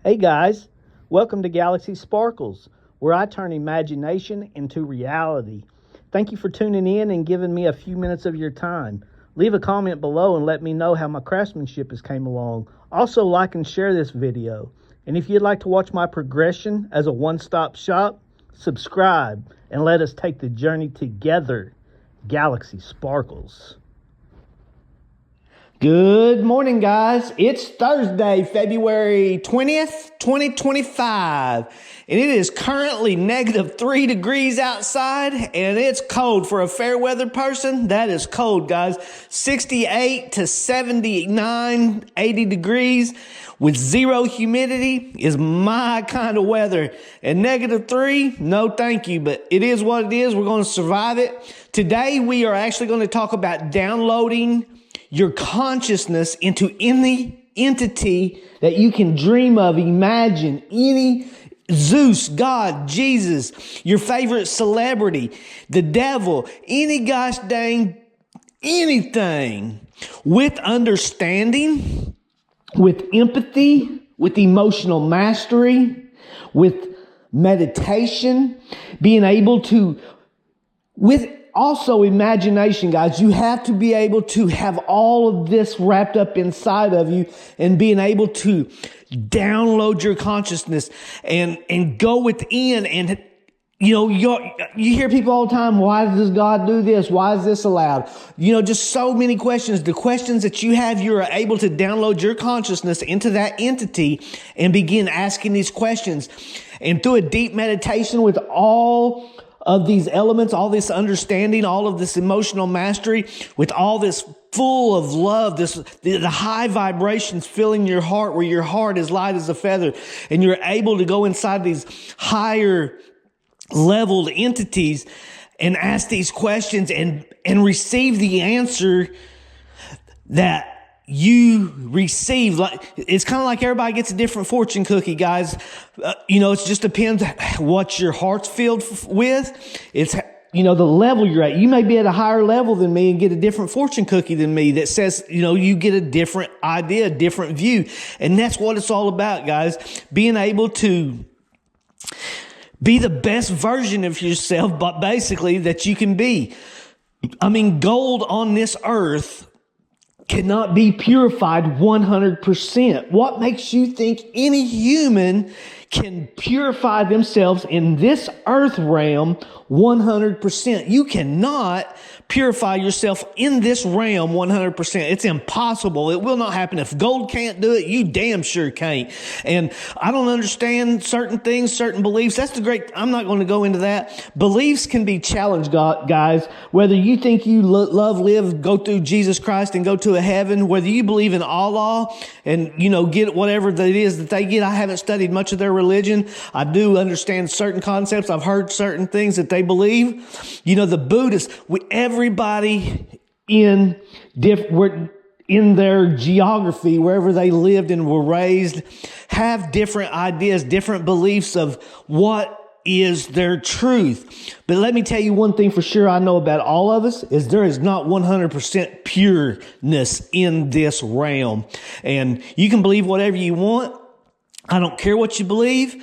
Hey guys, welcome to Galaxy Sparkles, where I turn imagination into reality. Thank you for tuning in and giving me a few minutes of your time. Leave a comment below and let me know how my craftsmanship has came along. Also like and share this video. And if you'd like to watch my progression as a one-stop shop, subscribe and let us take the journey together. Galaxy Sparkles. Good morning, guys. It's Thursday, February 20th, 2025, and it is currently -3 degrees outside, and it's cold for a fair weather person. That is cold, guys. 68 to 79, 80 degrees with zero humidity is my kind of weather. And -3, no thank you, but it is what it is. We're going to survive it. Today, we are actually going to talk about downloading your consciousness into any entity that you can dream of, imagine, any Zeus, God, Jesus, your favorite celebrity, the devil, any gosh dang anything, with understanding, with empathy, with emotional mastery, with meditation, being able to, with also imagination, guys. You have to be able to have all of this wrapped up inside of you and being able to download your consciousness and go within. And you hear people all the time, why does God do this? Why is this allowed? Just so many questions. The questions that you have, you're able to download your consciousness into that entity and begin asking these questions. And through a deep meditation with all of these elements, all this understanding, all of this emotional mastery, with all this full of love, the high vibrations filling your heart, where your heart is light as a feather, and you're able to go inside these higher leveled entities and ask these questions and receive the answer that you receive. Like, it's kind of like everybody gets a different fortune cookie, guys. It just depends what your heart's filled with. It's, the level you're at. You may be at a higher level than me and get a different fortune cookie than me that says, you get a different idea, a different view. And that's what it's all about, guys. Being able to be the best version of yourself, but basically that you can be. Gold on this earth cannot be purified 100%. What makes you think any human can purify themselves in this earth realm 100%? You cannot purify yourself in this realm 100%. It's impossible. It will not happen. If gold can't do it, you damn sure can't. And I don't understand certain things, certain beliefs. I'm not going to go into that. Beliefs can be challenged, guys. Whether you think you live, go through Jesus Christ and go to a heaven, whether you believe in Allah and, get whatever that is that they get. I haven't studied much of their religion. I do understand certain concepts. I've heard certain things that they believe. The Buddhists, everybody in their geography, wherever they lived and were raised, have different ideas, different beliefs of what is their truth. But let me tell you one thing for sure I know about all of us is there is not 100% pureness in this realm. And you can believe whatever you want. I don't care what you believe.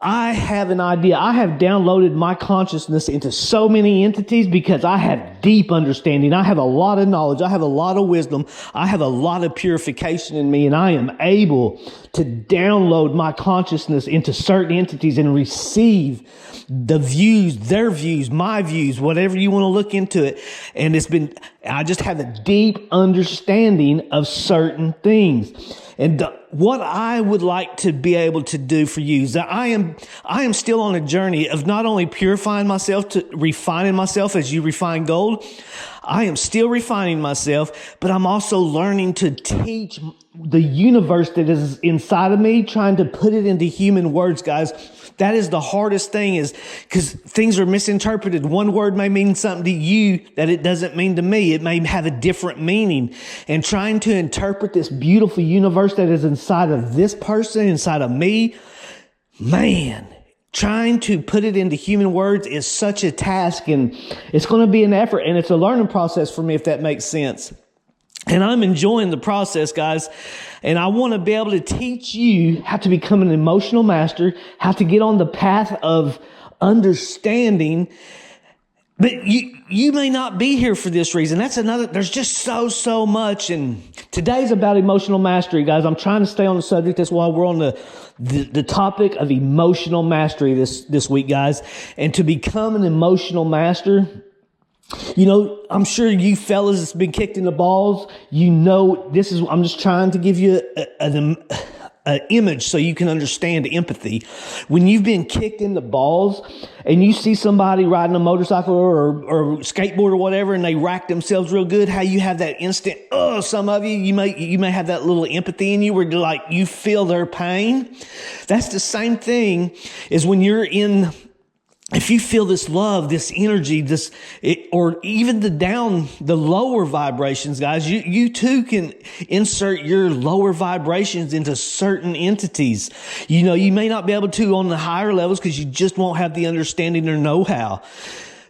I have an idea. I have downloaded my consciousness into so many entities because I have deep understanding. I have a lot of knowledge. I have a lot of wisdom. I have a lot of purification in me, and I am able to download my consciousness into certain entities and receive the views, their views, my views, whatever you want to look into it. And I just have a deep understanding of certain things. And what I would like to be able to do for you is that I am still on a journey of not only purifying myself, to refining myself as you refine gold. I am still refining myself, but I'm also learning to teach the universe that is inside of me, trying to put it into human words, guys. That is the hardest thing, is because things are misinterpreted. One word may mean something to you that it doesn't mean to me. It may have a different meaning. And trying to interpret this beautiful universe that is inside of this person, inside of me, man, trying to put it into human words is such a task, and it's going to be an effort, and it's a learning process for me, if that makes sense. And I'm enjoying the process, guys. And I want to be able to teach you how to become an emotional master, how to get on the path of understanding. But you may not be here for this reason. That's another, there's just so much. And today's about emotional mastery, guys. I'm trying to stay on the subject. That's why we're on the topic of emotional mastery this week, guys. And to become an emotional master, you know, I'm sure you fellas that's been kicked in the balls, you know, I'm just trying to give you an image so you can understand empathy. When you've been kicked in the balls and you see somebody riding a motorcycle or skateboard or whatever, and they rack themselves real good, how you have that instant, some of you may have that little empathy in you where like you feel their pain. That's the same thing as when if you feel this love, this energy, or even the lower vibrations, guys, you too can insert your lower vibrations into certain entities. You know, you may not be able to on the higher levels because you just won't have the understanding or know-how.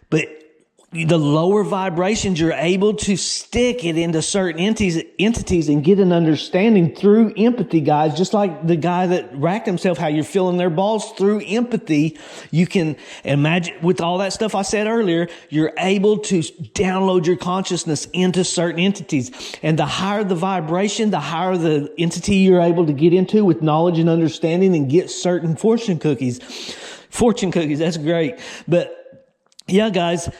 But the lower vibrations, you're able to stick it into certain entities and get an understanding through empathy, guys. Just like the guy that racked himself, how you're feeling their balls through empathy. You can imagine with all that stuff I said earlier, you're able to download your consciousness into certain entities. And the higher the vibration, the higher the entity you're able to get into with knowledge and understanding and get certain fortune cookies. Fortune cookies, that's great. But yeah, guys,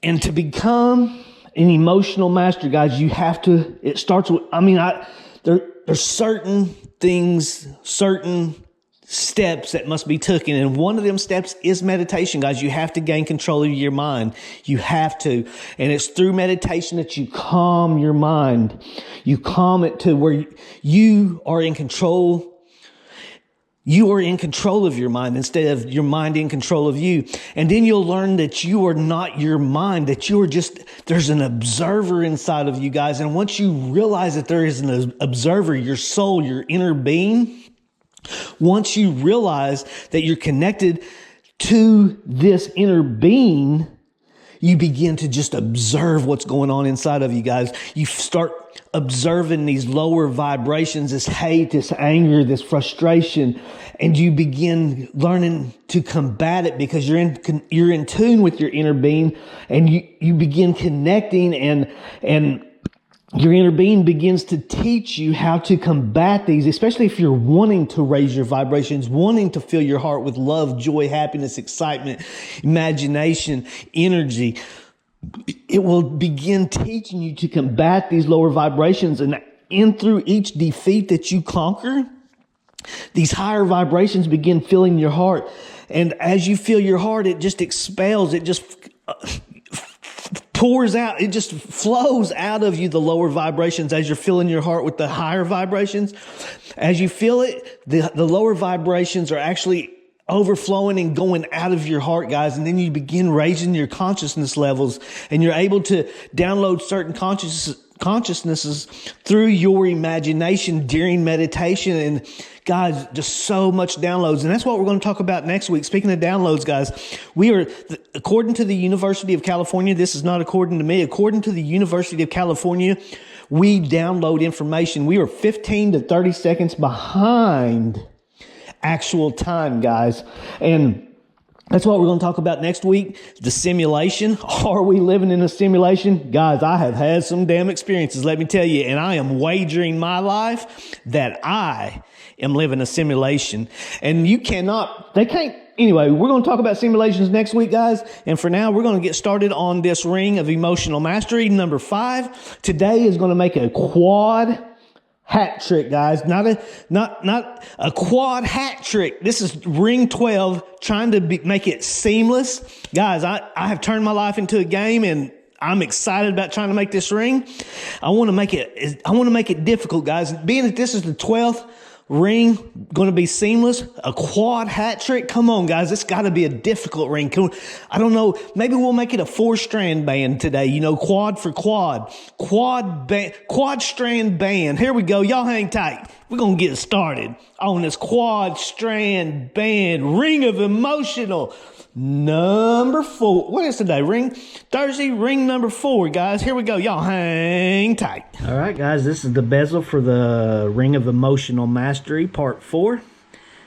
and to become an emotional master, guys, it starts with, there's certain things, certain steps that must be taken. And one of them steps is meditation, guys. You have to gain control of your mind. You have to. And it's through meditation that you calm your mind. You calm it to where you are in control. You are in control of your mind instead of your mind in control of you. And then you'll learn that you are not your mind, that there's an observer inside of you, guys. And once you realize that there is an observer, your soul, your inner being, once you realize that you're connected to this inner being, you begin to just observe what's going on inside of you, guys. You start observing these lower vibrations, this hate, this anger, this frustration, and you begin learning to combat it because you're in tune with your inner being, and you begin connecting, and your inner being begins to teach you how to combat these, especially if you're wanting to raise your vibrations, wanting to fill your heart with love, joy, happiness, excitement, imagination, energy. It will begin teaching you to combat these lower vibrations, and through each defeat that you conquer, these higher vibrations begin filling your heart. And as you fill your heart, it just expels, it just pours out, it just flows out of you, the lower vibrations, as you're filling your heart with the higher vibrations. As you feel it, the lower vibrations are actually overflowing and going out of your heart, guys. And then you begin raising your consciousness levels, and you're able to download certain consciousnesses through your imagination during meditation. And guys, just so much downloads. And that's what we're going to talk about next week. Speaking of downloads, guys, according to the University of California, this is not according to me, according to the University of California, we download information. We are 15 to 30 seconds behind actual time, guys. And that's what we're going to talk about next week. The simulation. Are we living in a simulation? Guys, I have had some damn experiences, let me tell you, and I am wagering my life that I am living a simulation. And anyway, we're going to talk about simulations next week, guys. And for now, we're going to get started on this ring of emotional mastery, number 5. Today is going to make a quad hat trick, guys. Not a quad hat trick. This is ring 12, trying to make it seamless. Guys, I have turned my life into a game, and I'm excited about trying to make this ring. I want to make it difficult, guys. Being that this is the 12th ring, going to be seamless, a quad hat trick. Come on, guys. It's got to be a difficult ring. I don't know. Maybe we'll make it a 4-strand band today. You know, quad for quad. Quad strand band. Here we go. Y'all hang tight. We're going to get started on this quad strand band ring of emotional number 4. What is today? Thursday, ring number 4, guys. Here we go. Y'all hang tight. All right, guys, this is the bezel for the Ring of Emotional Mastery Part 4.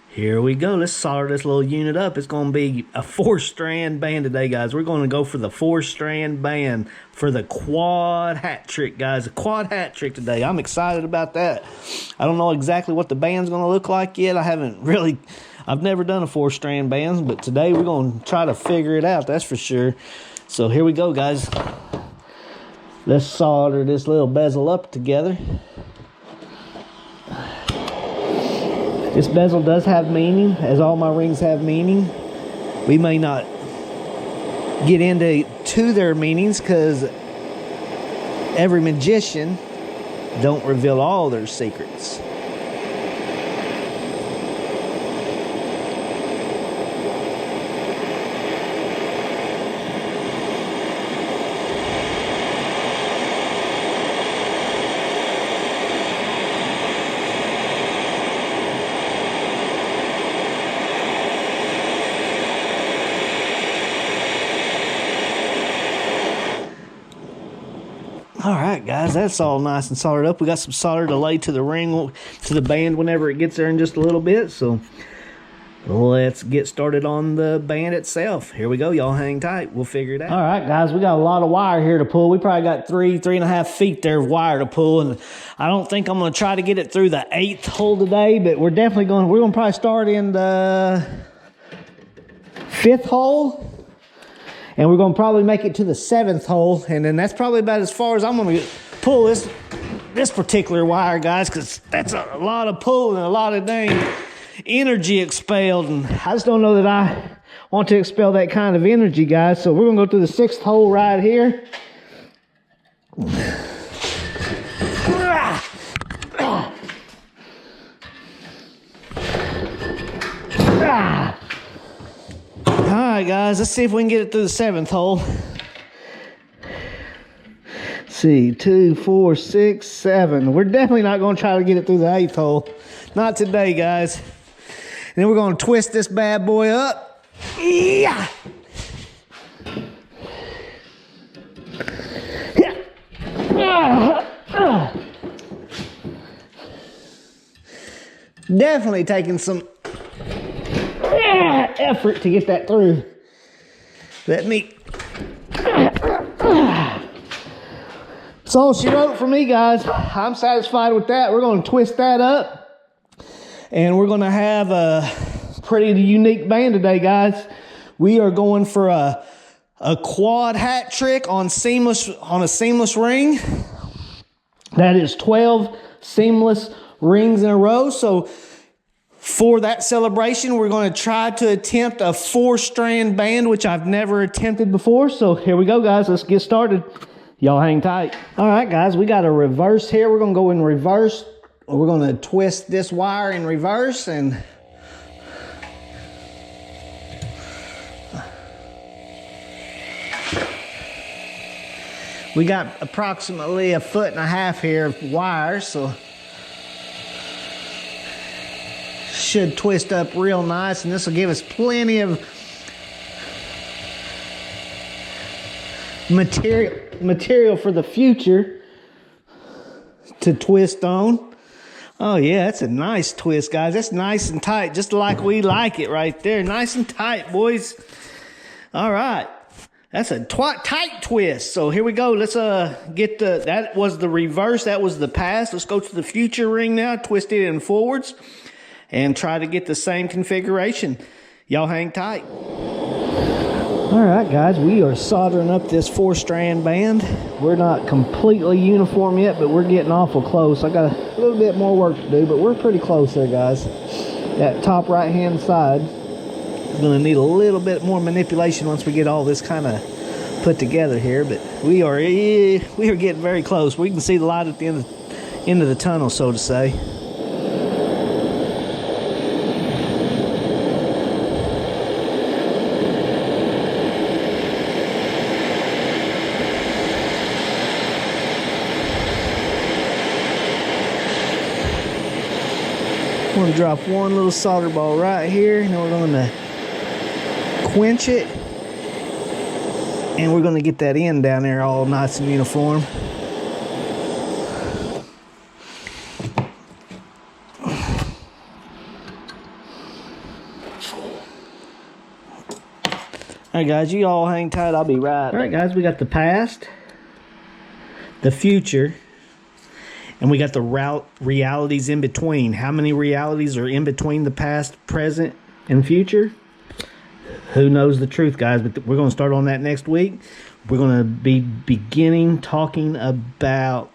Here we go. Let's solder this little unit up. It's going to be a 4-strand band today, guys. We're going to go for the 4-strand band for the quad hat trick, guys. A quad hat trick today. I'm excited about that. I don't know exactly what the band's going to look like yet. I've never done a 4-strand band, but today we're going to try to figure it out. That's for sure. So here we go, guys. Let's solder this little bezel up together. This bezel does have meaning, as all my rings have meaning. We may not get into their meanings because every magician don't reveal all their secrets. All right, guys, that's all nice and soldered up. We got some solder to lay to the ring, to the band whenever it gets there in just a little bit. So let's get started on the band itself. Here we go. Y'all hang tight. We'll figure it out. All right, guys, we got a lot of wire here to pull. We probably got 3.5 feet there of wire to pull. And I don't think I'm going to try to get it through the 8th hole today, but we're going to probably start in the 5th hole. And we're going to probably make it to the 7th hole. And then that's probably about as far as I'm going to pull this particular wire, guys, because that's a lot of pull and a lot of dang energy expelled. And I just don't know that I want to expel that kind of energy, guys. So we're going to go to the 6th hole right here. All right, guys, let's see if we can get it through the 7th hole. Let's see, 2, 4, 6, 7. We're definitely not going to try to get it through the 8th hole. Not today, guys. And then we're going to twist this bad boy up. Yeah. Definitely taking some effort to get that through. That's all she wrote for me, guys. I'm satisfied with that. We're going to twist that up, and we're going to have a pretty unique band today, guys. We are going for a quad hat trick on a seamless ring. That is 12 seamless rings in a row. So for that celebration, we're going to try to attempt a 4-strand band, which I've never attempted before. So here we go, guys. Let's get started. Y'all hang tight. All right, guys, we got a reverse here. We're going to go in reverse. We're going to twist this wire in reverse, and we got approximately 1.5 foot here of wire, so should twist up real nice, and this will give us plenty of material for the future to twist on. Oh yeah, that's a nice twist, guys. That's nice and tight, just like we like it right there. Nice and tight, boys. All right, that's a tight twist. So here we go. Let's get that was the reverse, that was the past. Let's go to the future ring now, twist it in forwards, and try to get the same configuration. Y'all hang tight. All right, guys, we are soldering up this 4-strand band. We're not completely uniform yet, but we're getting awful close. I got a little bit more work to do, but we're pretty close there, guys. That top right-hand side is going to need a little bit more manipulation once we get all this kind of put together here, but we are getting very close. We can see the light at the end of the tunnel, so to say. I'm going to drop one little solder ball right here, and then we're going to quench it, and we're going to get that end down there all nice and uniform. All right, guys, you all hang tight. I'll be right. All right, guys, we got the past, the future, and we got the realities in between. How many realities are in between the past, present, and future? Who knows the truth, guys? But we're going to start on that next week. We're going to be beginning talking about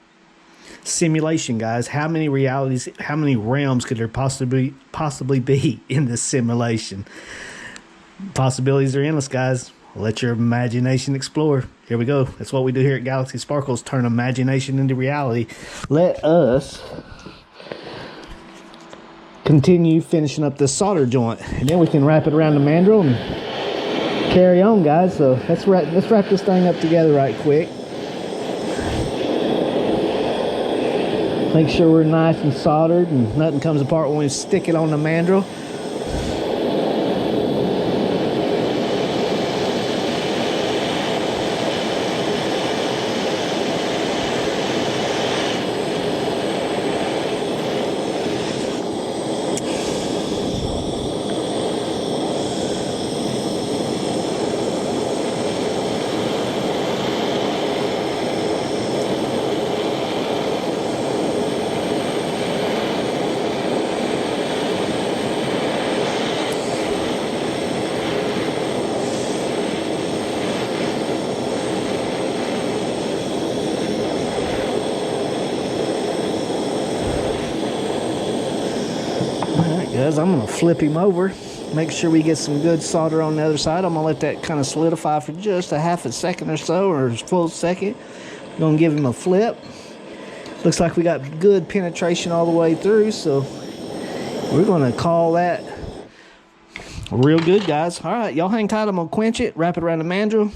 simulation, guys. How many realities, how many realms could there possibly be in this simulation? Possibilities are endless, guys. Let your imagination explore. Here we go. That's what we do here at Galaxy Sparkles, turn imagination into reality. Let us continue finishing up this solder joint, and then we can wrap it around the mandrel and carry on, guys. So let's wrap this thing up together right quick. Make sure we're nice and soldered and nothing comes apart when we stick it on the mandrel. Guys, I'm gonna flip him over, make sure we get some good solder on the other side. I'm gonna let that kind of solidify for just a half a second or so, or a full second. Gonna give him a flip. Looks like we got good penetration all the way through, so we're gonna call that real good, guys. All right, y'all hang tight. I'm gonna quench it, wrap it around the mandrel,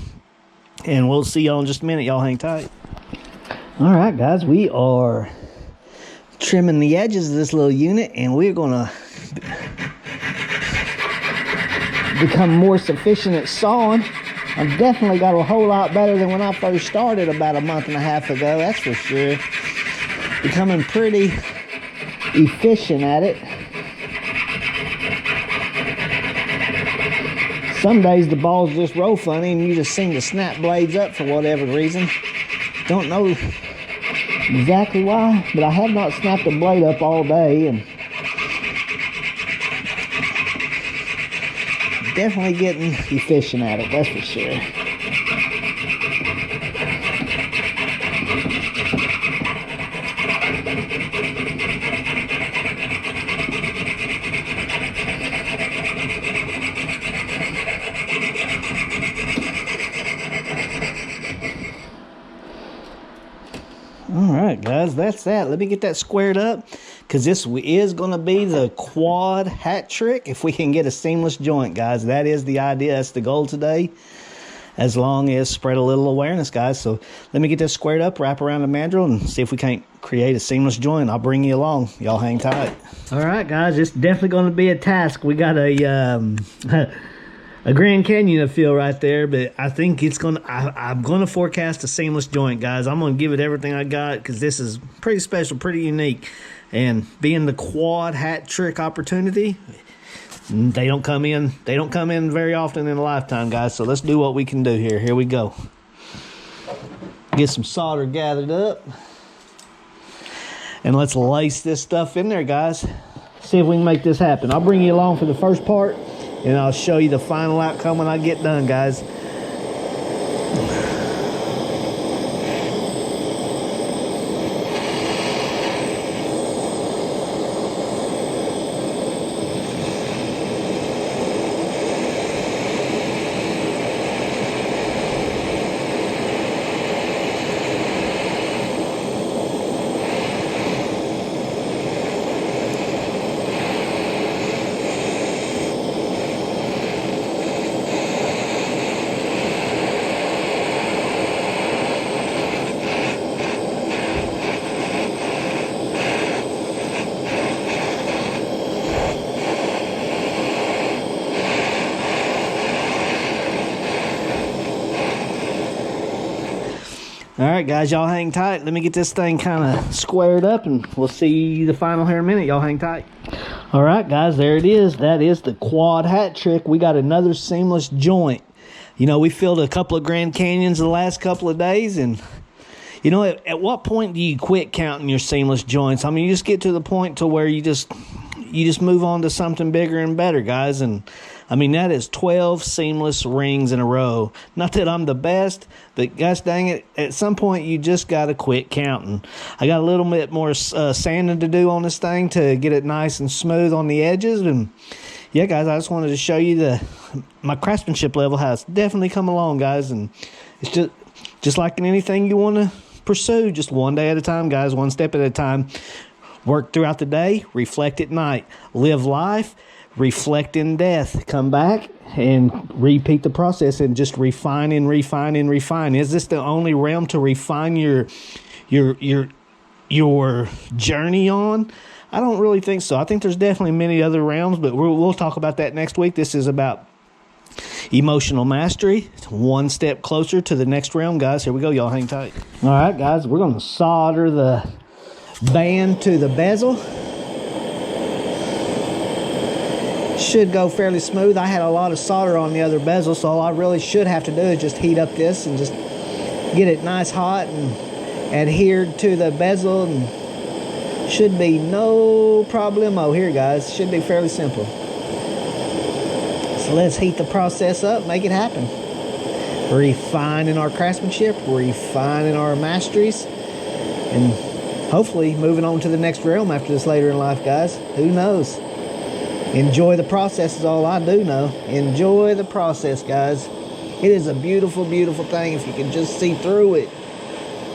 and we'll see y'all in just a minute. Y'all hang tight. All right, guys, we are trimming the edges of this little unit, and we're gonna become more sufficient at sawing. I've definitely got a whole lot better than when I first started about a month and a half ago, that's for sure. Becoming pretty efficient at it. Some days the balls just roll funny and you just seem to snap blades up for whatever reason. Don't know exactly why, but I have not snapped a blade up all day, and definitely getting efficient at it, that's for sure. All right, guys, that's that. Let me get that squared up, because this is going to be the quad hat trick. If we can get a seamless joint, guys, that is the idea. That's the goal today, as long as spread a little awareness, guys. So let me get this squared up, wrap around the mandrel, and see if we can't create a seamless joint. I'll bring you along. Y'all hang tight. All right, guys, it's definitely going to be a task. We got a Grand Canyon to feel right there, but I think it's gonna. I'm gonna forecast a seamless joint, guys. I'm gonna give it everything I got, because this is pretty special, pretty unique, and being the quad hat trick opportunity, they don't come in very often in a lifetime, guys. So let's do what we can do here. Here we go. Get some solder gathered up, and let's lace this stuff in there, guys. See if we can make this happen. I'll bring you along for the first part, and I'll show you the final outcome when I get done, guys. All right, guys, y'all hang tight. Let me get this thing kind of squared up, and we'll see the final here in a minute. Y'all hang tight. All right, guys, there it is. That is the quad hat trick. We got another seamless joint. You know, we filled a couple of Grand Canyons the last couple of days, and you know, at what point do you quit counting your seamless joints? I mean, you just get to the point to where you just move on to something bigger and better, guys. And I mean, that is 12 seamless rings in a row. Not that I'm the best, but gosh dang it, at some point you just got to quit counting. I got a little bit more sanding to do on this thing to get it nice and smooth on the edges. And yeah, guys, I just wanted to show you my craftsmanship level has definitely come along, guys. And it's just like in anything you want to pursue, just one day at a time, guys, one step at a time. Work throughout the day, reflect at night. Live life, reflect in death. Come back and repeat the process and just refine and refine and refine. Is this the only realm to refine your journey on? I don't really think so. I think there's definitely many other realms, but we'll talk about that next week. This is about emotional mastery. It's one step closer to the next realm, guys. Here we go. Y'all hang tight. All right, guys, we're going to solder the band to the bezel. Should go fairly smooth. I had a lot of solder on the other bezel, so all I really should have to do is just heat up this and just get it nice hot and adhered to the bezel, and should be no problemo here, guys. Should be fairly simple. So let's heat the process up, make it happen. Refining our craftsmanship, refining our masteries, and hopefully moving on to the next realm after this later in life, guys. Who knows? Enjoy the process is all I do know. Enjoy the process, guys. It is a beautiful, beautiful thing if you can just see through it.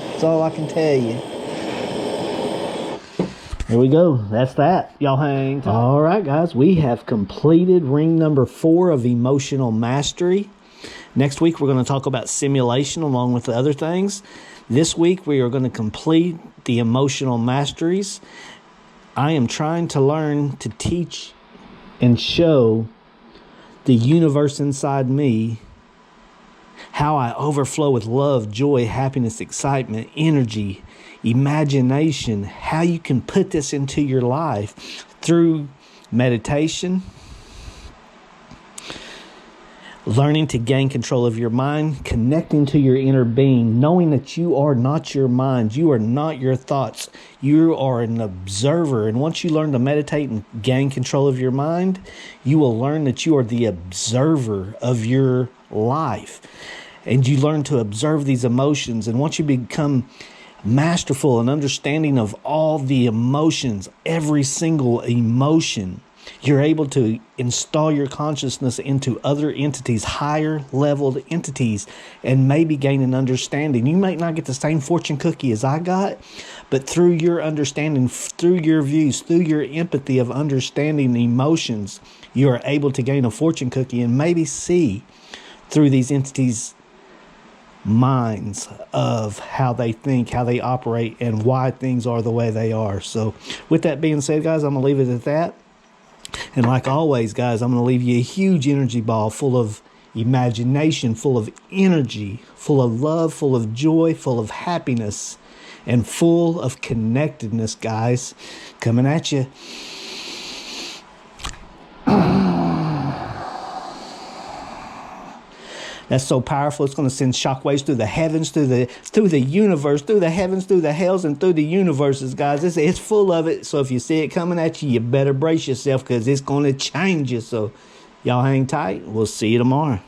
That's all I can tell you. Here we go. That's that. Y'all hang tight. All right, guys. We have completed ring number 4 of emotional mastery. Next week, we're going to talk about simulation along with the other things. This week, we are going to complete the emotional masteries. I am trying to learn to teach and show the universe inside me how I overflow with love, joy, happiness, excitement, energy, imagination, how you can put this into your life through meditation, learning to gain control of your mind, connecting to your inner being, knowing that you are not your mind, you are not your thoughts, you are an observer. And once you learn to meditate and gain control of your mind, you will learn that you are the observer of your life. And you learn to observe these emotions. And once you become masterful and understanding of all the emotions, every single emotion, you're able to install your consciousness into other entities, higher leveled entities, and maybe gain an understanding. You might not get the same fortune cookie as I got, but through your understanding, through your views, through your empathy of understanding the emotions, you are able to gain a fortune cookie and maybe see through these entities' minds of how they think, how they operate, and why things are the way they are. So with that being said, guys, I'm going to leave it at that. And like always, guys, I'm going to leave you a huge energy ball full of imagination, full of energy, full of love, full of joy, full of happiness, and full of connectedness, guys. Coming at you. That's so powerful. It's going to send shockwaves through the heavens, through the universe, through the heavens, through the hells, and through the universes, guys. It's full of it. So if you see it coming at you, you better brace yourself because it's going to change you. So y'all hang tight. We'll see you tomorrow.